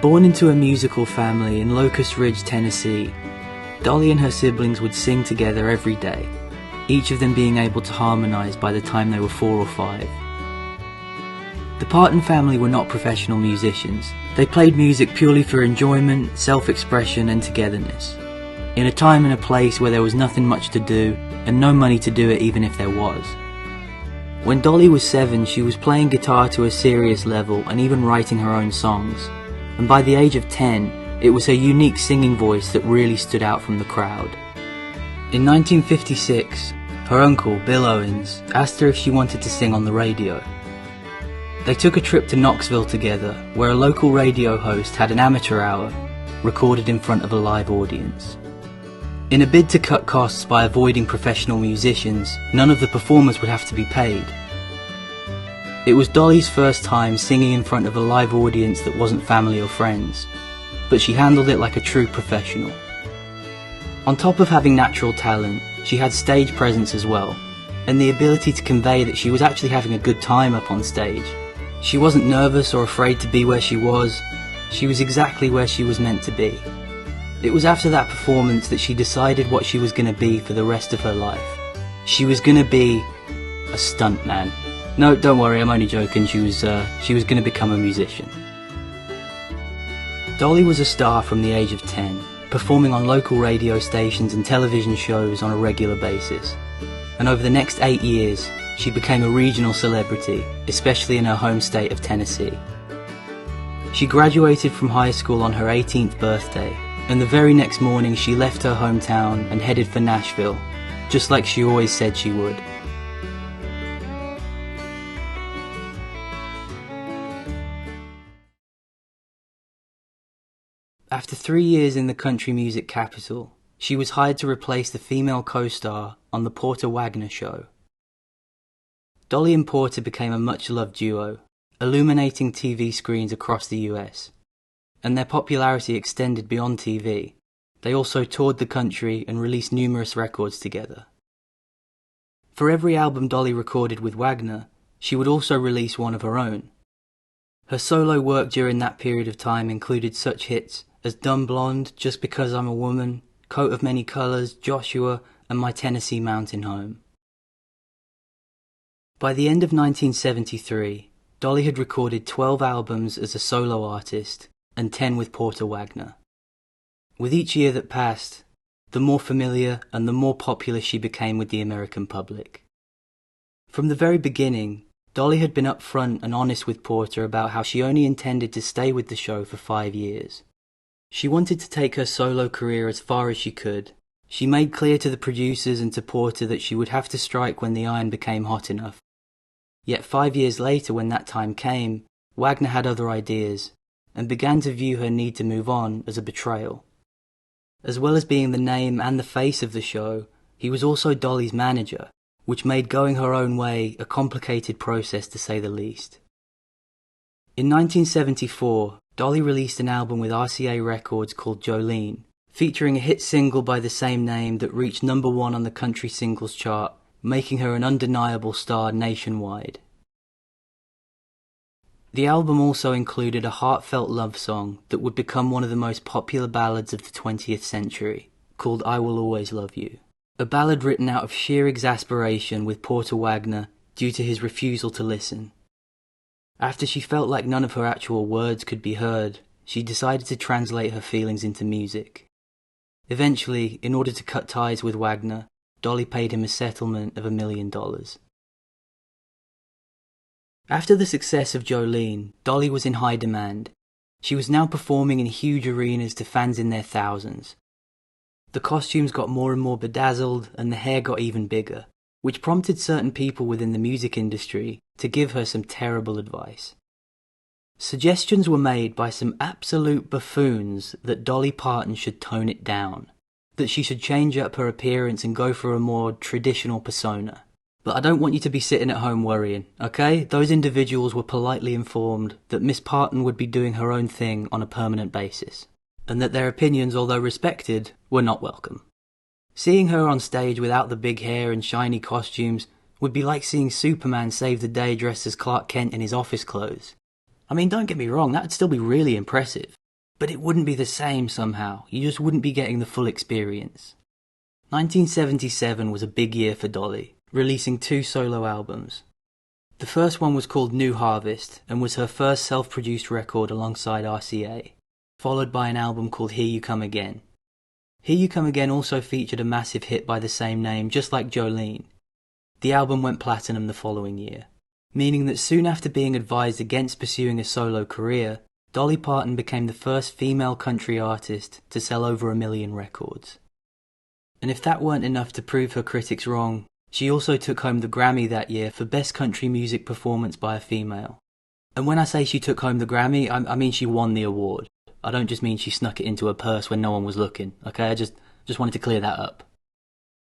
Born into a musical family in Locust Ridge, Tennessee, Dolly and her siblings would sing together every day, each of them being able to harmonize by the time they were 4 or 5. The Parton family were not professional musicians. They played music purely for enjoyment, self-expression and togetherness, in a time and a place where there was nothing much to do and no money to do it even if there was. When Dolly was 7, she was playing guitar to a serious level and even writing her own songs, and by the age of 10, it was her unique singing voice that really stood out from the crowd. In 1956, her uncle, Bill Owens, asked her if she wanted to sing on the radio. They took a trip to Knoxville together, where a local radio host had an amateur hour, recorded in front of a live audience. In a bid to cut costs by avoiding professional musicians, none of the performers would have to be paid. It was Dolly's first time singing in front of a live audience that wasn't family or friends, but she handled it like a true professional. On top of having natural talent, she had stage presence as well, and the ability to convey that she was actually having a good time up on stage. She wasn't nervous or afraid to be where she was exactly where she was meant to be. It was after that performance that she decided what she was going to be for the rest of her life. She was going to be a stuntman. No, don't worry, I'm only joking, she was going to become a musician. Dolly was a star from the age of 10, performing on local radio stations and television shows on a regular basis. And over the next 8 years, she became a regional celebrity, especially in her home state of Tennessee. She graduated from high school on her 18th birthday, and the very next morning she left her hometown and headed for Nashville, just like she always said she would. After 3 years in the country music capital, she was hired to replace the female co-star on the Porter Wagoner Show. Dolly and Porter became a much-loved duo, illuminating TV screens across the US, and their popularity extended beyond TV. They also toured the country and released numerous records together. For every album Dolly recorded with Wagoner, she would also release one of her own. Her solo work during that period of time included such hits as Dumb Blonde, Just Because I'm a Woman, Coat of Many Colors, Joshua, and My Tennessee Mountain Home. By the end of 1973, Dolly had recorded 12 albums as a solo artist and 10 with Porter Wagoner. With each year that passed, the more familiar and the more popular she became with the American public. From the very beginning, Dolly had been upfront and honest with Porter about how she only intended to stay with the show for 5 years. She wanted to take her solo career as far as she could. She made clear to the producers and to Porter that she would have to strike when the iron became hot enough. Yet 5 years later, when that time came, Wagoner had other ideas, and began to view her need to move on as a betrayal. As well as being the name and the face of the show, he was also Dolly's manager, which made going her own way a complicated process to say the least. In 1974, Dolly released an album with RCA Records called Jolene, featuring a hit single by the same name that reached #1 on the country singles chart, making her an undeniable star nationwide. The album also included a heartfelt love song that would become one of the most popular ballads of the 20th century, called I Will Always Love You. A ballad written out of sheer exasperation with Porter Wagoner due to his refusal to listen. After she felt like none of her actual words could be heard, she decided to translate her feelings into music. Eventually, in order to cut ties with Wagoner, Dolly paid him a settlement of $1 million. After the success of Jolene, Dolly was in high demand. She was now performing in huge arenas to fans in their thousands. The costumes got more and more bedazzled and the hair got even bigger, which prompted certain people within the music industry to give her some terrible advice. Suggestions were made by some absolute buffoons that Dolly Parton should tone it down, that she should change up her appearance and go for a more traditional persona. But I don't want you to be sitting at home worrying, okay? Those individuals were politely informed that Miss Parton would be doing her own thing on a permanent basis, and that their opinions, although respected, were not welcome. Seeing her on stage without the big hair and shiny costumes would be like seeing Superman save the day dressed as Clark Kent in his office clothes. I mean, don't get me wrong, that'd still be really impressive. but it wouldn't be the same somehow. You just wouldn't be getting the full experience. 1977 was a big year for Dolly, releasing 2 solo albums. The first one was called New Harvest and was her first self-produced record alongside RCA, followed by an album called Here You Come Again. Here You Come Again also featured a massive hit by the same name, just like Jolene. The album went platinum the following year, meaning that soon after being advised against pursuing a solo career, Dolly Parton became the first female country artist to sell over 1 million records. And if that weren't enough to prove her critics wrong, she also took home the Grammy that year for Best Country Music Performance by a Female. And when I say she took home the Grammy, I mean she won the award. I don't just mean she snuck it into her purse when no one was looking, okay? I just wanted to clear that up.